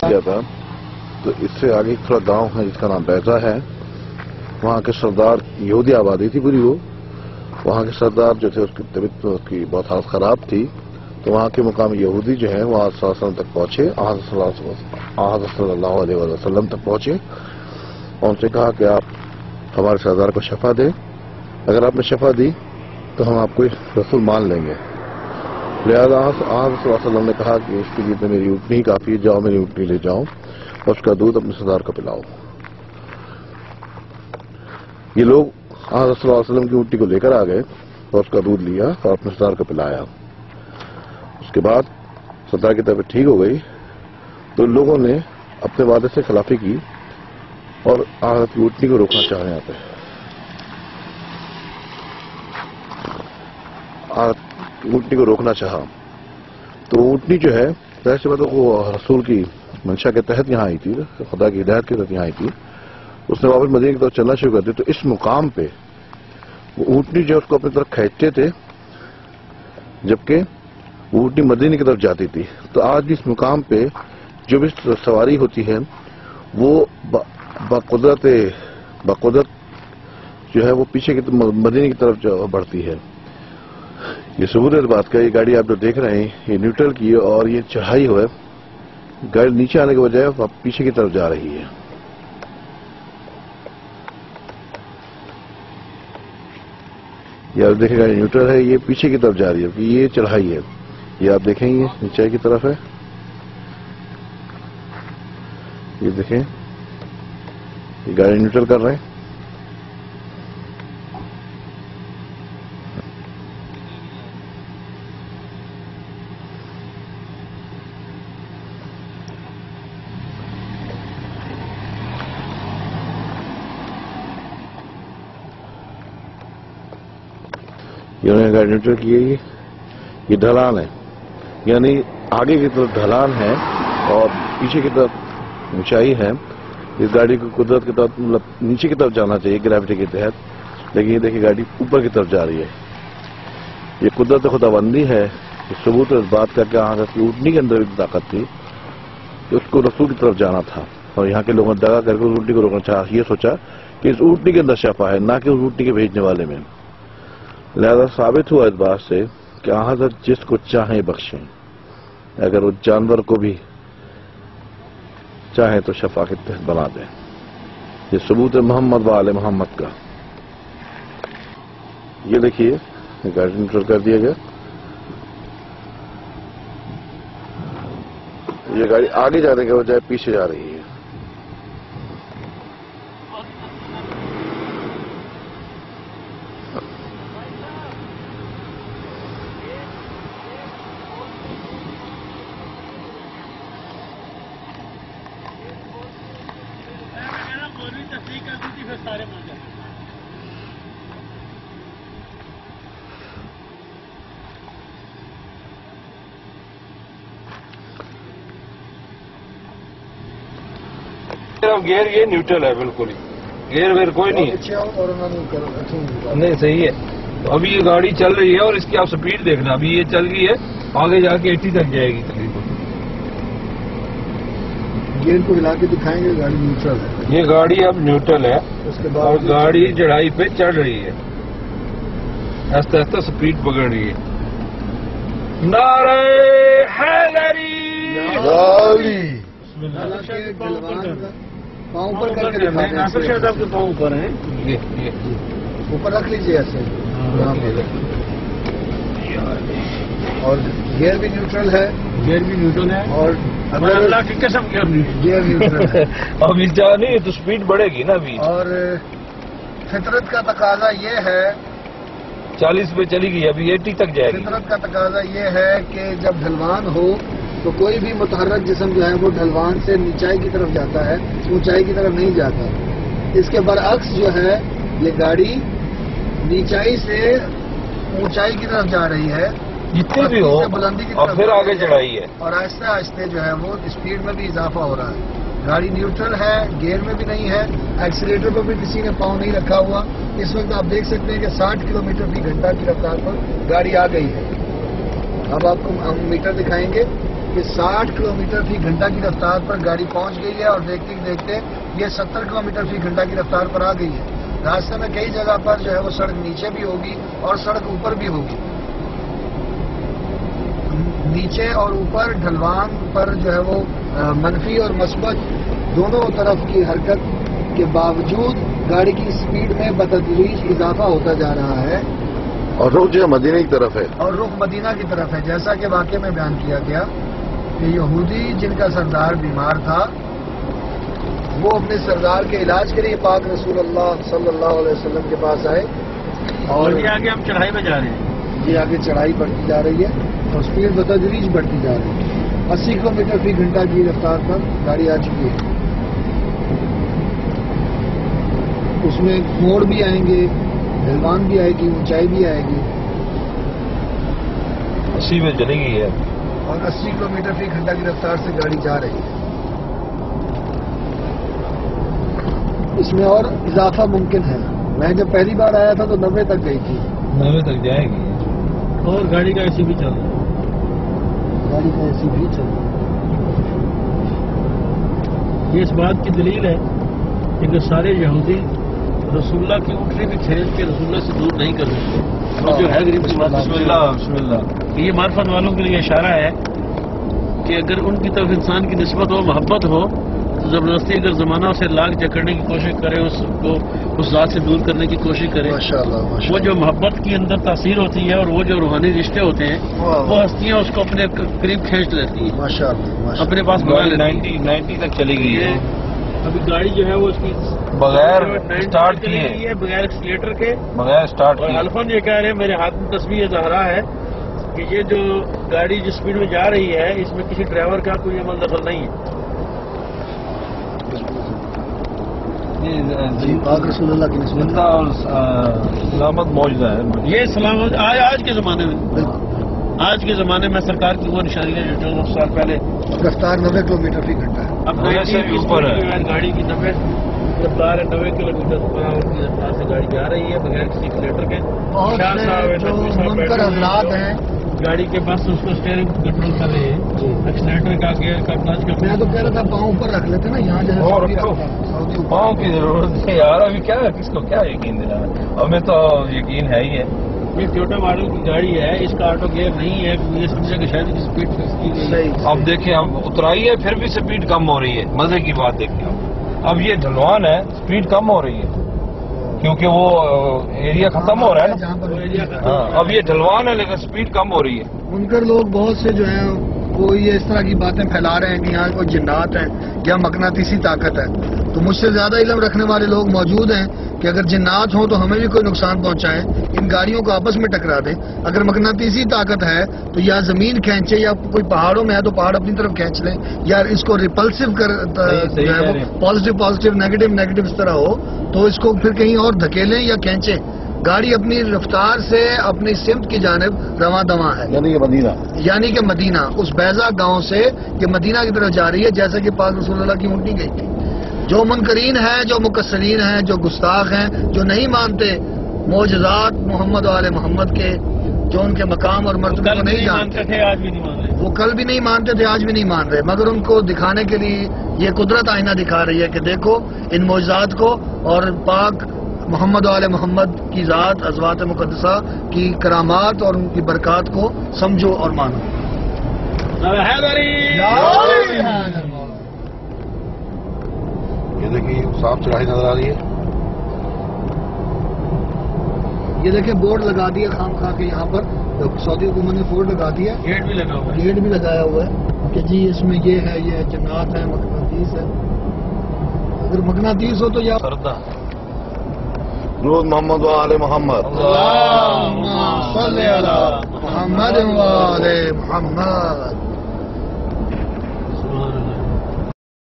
کیا تھا تو اس سے آگے ایک تھوڑا گاؤں ہے جس کا نام بیضا ہے. وہاں کے سردار یہودی آبادی تھی پوری. وہ وہاں کے سردار جو تھے اس کی طبیعت کی بہت حالت خراب تھی تو وہاں کے مقامی یہودی جو ہیں وہ آج صلی اللہ علیہ وسلم تک پہنچے. حضرت صلی اللہ علیہ وسلم تک پہنچے اور ان سے کہا کہ آپ ہمارے سردار کو شفا دیں. اگر آپ نے شفا دی تو ہم آپ کو رسول مان لیں گے. لہذا حضرت صلی اللہ علیہ وسلم نے کہا کہ اس کے لیے تو میری اونٹنی ہی کافی ہے. جاؤ میری اونٹنی لے جاؤ اور اس کا دودھ اپنے سردار کو پلاؤ. یہ لوگ حضرت صلی اللہ علیہ وسلم کی اونٹنی کو لے کر آ گئے اور اس کا دودھ لیا اور اپنے سردار کو پلایا. اس کے بعد سردار کی طبیعت ٹھیک ہو گئی تو لوگوں نے اپنے وعدے سے خلافی کی اور حضرت کی اونٹنی کو روکنا چاہے. یہاں پہ اونٹنی کو روکنا چاہا تو اونٹنی جو ہے ظاہر سی بات وہ رسول کی منشا کے تحت یہاں آئی تھی, خدا کی ہدایت کے تحت یہاں آئی تھی. اس نے واپس مدینے کی طرف چلنا شروع کر دیا تو اس مقام پہ وہ اونٹنی جو اس کو اپنی طرف کھینچتے تھے جبکہ وہ اونٹنی مدینے کی طرف جاتی تھی. تو آج بھی اس مقام پہ جو بھی سواری ہوتی ہے وہ بقدرت جو ہے وہ پیچھے کی مدینے کی طرف بڑھتی ہے. یہ ثبوت ہے اس بات کا. یہ گاڑی آپ جو دیکھ رہے ہیں یہ نیوٹرل کی ہے اور یہ چڑھائی ہوئے گاڑی نیچے آنے کے بجائے پیچھے کی طرف جا رہی ہے. یہ آپ دیکھیں گاڑی نیوٹرل ہے, یہ پیچھے کی طرف جا رہی ہے. یہ چڑھائی ہے, یہ آپ دیکھیں یہ نیچائی کی طرف ہے. یہ دیکھیں یہ گاڑی نیوٹرل کر رہے ہیں. انہوں نے گاڑی نیوٹرل کی ہے. یہ ڈھلان ہے, یعنی آگے کی طرف ڈھلان ہے اور پیچھے کی طرف اونچائی ہے. اس گاڑی کو قدرت کی طرف مطلب نیچے کی طرف جانا چاہیے گریوٹی کے تحت, لیکن یہ دیکھیے گاڑی اوپر کی طرف جا رہی ہے. یہ قدرت خدا بندی ہے. یہ ثبوت ہے اس بات کا کہ حضرت کی اونٹنی کے اندر ایک طاقت تھی کہ اس کو رسول کی طرف جانا تھا اور یہاں کے لوگوں نے دگا کر کے اس اونٹنی کو روکنا چاہا. یہ سوچا کہ اس اونٹنی کے اندر شفا ہے نہ کہ اس اونٹنی کے بھیجنے والے میں. لہذا ثابت ہوا اس بات سے کہ حضرت جس کو چاہیں بخشیں, اگر وہ جانور کو بھی چاہیں تو شفا کے تحت بنا دیں. یہ ثبوت ہے محمد و آل محمد کا. یہ دیکھیے گاڑی نیوٹرل کر دیا گیا. یہ گاڑی آگے جانے کے بجائے پیچھے جا رہی ہے. گیئر یہ نیوٹرل ہے بالکل ہی, گیئر ویئر کوئی نہیں ہے. نہیں صحیح ہے. تو ابھی یہ گاڑی چل رہی ہے اور اس کی آپ سپیڈ دیکھنا. ابھی یہ چل رہی ہے آگے جا کے 80 تک جائے گی تقریباً. گیئر کو ہلا کے دکھائیں گے. گاڑی نیوٹرل ہے. یہ گاڑی اب نیوٹرل ہے اور گاڑی چڑھائی پہ چڑھ رہی ہے. آہستہ آہستہ سپیڈ پکڑ رہی ہے. نعرہ حیدری پاؤں پر کر کے ناصر شاہ صاحب کے پاؤں پر ہیں. اوپر رکھ لیجیے ایسے. اور گیئر بھی نیوٹرل ہے. گیئر بھی نیوٹرل ہے اور اللہ کی قسم گیئر نیوٹرل ہے. ابھی جا نہیں تو سپیڈ بڑھے گی نا. ابھی اور فطرت کا تقاضا یہ ہے 40 پہ چلی گئی, ابھی 80 تک جائے گی. فطرت کا تقاضا یہ ہے کہ جب ڈھلوان ہو تو کوئی بھی متحرک جسم جو ہے وہ ڈھلوان سے نیچائی کی طرف جاتا ہے, اونچائی کی طرف نہیں جاتا. اس کے برعکس جو ہے یہ گاڑی نیچائی سے اونچائی کی طرف جا رہی ہے جتنی بھی ہو بلندی کی اور طرف پھر آگے چڑھائی ہے اور آہستہ آہستہ جو ہے وہ اسپیڈ میں بھی اضافہ ہو رہا ہے. گاڑی نیوٹرل ہے, گیئر میں بھی نہیں ہے, ایکسیلیٹر پر بھی کسی نے پاؤں نہیں رکھا ہوا. اس وقت آپ دیکھ سکتے ہیں کہ 60 کلومیٹر فی گھنٹہ کی رفتار پر گاڑی آ گئی ہے. اب آپ کو ہم میٹر دکھائیں گے. کہ 60 کلومیٹر فی گھنٹہ کی رفتار پر گاڑی پہنچ گئی ہے اور دیکھتے دیکھتے یہ 70 کلومیٹر فی گھنٹہ کی رفتار پر آ گئی ہے. راستے میں کئی جگہ پر جو ہے وہ سڑک نیچے بھی ہوگی اور سڑک اوپر بھی ہوگی. نیچے اور اوپر ڈھلوان پر جو ہے وہ منفی اور مثبت دونوں طرف کی حرکت کے باوجود گاڑی کی سپیڈ میں بتدریج اضافہ ہوتا جا رہا ہے. اور رخ جو ہے مدینہ کی طرف ہے. اور رخ مدینہ کی طرف ہے. جیسا کہ واقعے میں بیان کیا گیا کہ یہودی جن کا سردار بیمار تھا وہ اپنے سردار کے علاج کے لیے پاک رسول اللہ صلی اللہ علیہ وسلم کے پاس آئے. اور یہ آگے ہم چڑھائی میں جا رہے ہیں. یہ آگے چڑھائی بڑھتی جا رہی ہے اور سپیڈ بتدریج بڑھتی جا رہی ہے. 80 کلومیٹر فی گھنٹہ کی رفتار پر گاڑی آ چکی ہے. اس میں موڑ بھی آئیں گے, ڈھلوان بھی آئے گی, اونچائی بھی آئے گی. 80 میں چلے گئی ہے اور 80 کلومیٹر فی گھنٹہ کی رفتار سے گاڑی جا رہی ہے. اس میں اور اضافہ ممکن ہے. میں جب پہلی بار آیا تھا تو 90 تک گئی تھی. 90 تک جائے گی. اور گاڑی کا ایسی بھی چل رہا ہے. گاڑی کا ایسی بھی چل رہا ہے. یہ اس بات کی دلیل ہے کہ سارے یہودی رسول اللہ کی اٹھنے بھی کھینچ کے رسول اللہ سے دور نہیں کر سکتے. جو ہے غریب کی بات بسم اللہ یہ معرفت والوں کے لیے اشارہ ہے کہ اگر ان کی طرف انسان کی نسبت ہو, محبت ہو, تو زبردستی اگر زمانہ اسے لاگ جکڑنے کی کوشش کرے, اس کو اس ذات سے دور کرنے کی کوشش کرے, وہ جو محبت کی اندر تاثیر ہوتی ہے اور وہ جو روحانی رشتے ہوتے ہیں وہ ہستیاں اس کو اپنے قریب کھینچ لیتی ہیں, اپنے پاس بنا لیتی ہیں. 90 تک چلی گئی ہے. ابھی گاڑی جو ہے وہ اس کی بغیر اسٹارٹ کیے, بغیر ایکسیلیٹر کے, بغیر اسٹارٹ کیے. الفن یہ کہہ رہے ہیں, میرے ہاتھ میں تصویر ظاہرہ ہے کہ یہ جو گاڑی جس اسپیڈ میں جا رہی ہے اس میں کسی ڈرائیور کا کوئی عمل دخل نہیں ہے. پاک رسول اللہ کی نسبت اور سلامت معجزہ ہے یہ. سلامت آج کے زمانے میں, آج کے زمانے میں سرکار کی وہ نشانیاں جو 2 سال پہلے رفتار 90 کلومیٹر فی گھنٹہ ہے. اب اوپر ہے گاڑی کی 90 رفتار ہے. 90 کلومیٹر کی رفتار سے گاڑی جا رہی ہے بغیر کسی ایکسیلیٹر کے. اور جو منکر حضرات ہیں گاڑی کے پاس اس کو اسٹیئرنگ کنٹرول کر رہے ہیں, ایکسیلیٹر کا گیئر کا کلچ کا. میں تو کہہ رہا تھا پاؤں اوپر رکھ لیتے نا, یہاں جو ہے پاؤں کی ضرورت ہے یار. ابھی کیا کس کو کیا یقین دلانا, ہمیں تو یقین ہے ہی ہے. یہ ٹویوٹا ماڈل کی گاڑی ہے, اس کا آٹو گیئر نہیں ہے, یہ سمجھے کہ شاید کی اسپیڈ فکس کی گئی ہے. اب دیکھیں اب اترائی ہے پھر بھی اسپیڈ کم ہو رہی ہے. مزے کی بات دیکھیں اب یہ ڈھلوان ہے, اسپیڈ کم ہو رہی ہے کیونکہ وہ ایریا ختم ہو رہا ہے نا. اب یہ ڈھلوان ہے لیکن اسپیڈ کم ہو رہی ہے. منکر لوگ بہت سے جو ہیں وہ یہ اس طرح کی باتیں پھیلا رہے ہیں کہ یہاں کوئی جنات ہیں یا مقناطیسی طاقت ہے. تو مجھ سے زیادہ علم رکھنے والے لوگ موجود ہیں کہ اگر جنات ہوں تو ہمیں بھی کوئی نقصان پہنچائیں, ان گاڑیوں کو آپس میں ٹکرا دیں. اگر مقناطیسی طاقت ہے تو یا زمین کھینچے یا کوئی پہاڑوں میں ہے تو پہاڑ اپنی طرف کھینچ لیں, یا اس کو ریپلسو کر پازیٹیو پازیٹیو نیگیٹو نیگیٹو اس طرح ہو تو اس کو پھر کہیں اور دھکیلیں یا کھینچیں. گاڑی اپنی رفتار سے اپنی سمت کی جانب رواں دواں ہے. یعنی کہ مدینہ اس بیضا گاؤں سے یہ مدینہ کی طرف جا رہی ہے جیسا کہ پاک رسول اللہ کی اونٹنی گئی تھی. جو منکرین ہیں, جو مکسرین ہیں, جو گستاخ ہیں, جو نہیں مانتے معجزات محمد و آل محمد کے, جو ان کے مقام اور مرتبے کو نہیں جانتے تھے, آج بھی نہیں مان رہے. وہ کل بھی نہیں مانتے تھے, آج بھی نہیں مان رہے, مگر ان کو دکھانے کے لیے یہ قدرت آئینہ دکھا رہی ہے کہ دیکھو ان معجزات کو اور پاک محمد و آل محمد کی ذات ازوات مقدسہ کی کرامات اور ان کی برکات کو سمجھو اور مانو. یہ دیکھیے صاف چڑھائی نظر آ رہی ہے. یہ دیکھیں بورڈ لگا دیا خام خواہ کے یہاں پر, سعودی حکومت نے بورڈ لگا دیا, گیٹ بھی لگا ہوا ہے, گیٹ بھی لگایا ہوا ہے کہ جی اس میں یہ ہے, یہ جنات ہے, مقناطیس ہے. اگر مقناطیس ہو تو یا درود محمد و آل محمد. اللہم صلی علی محمد و آل محمد.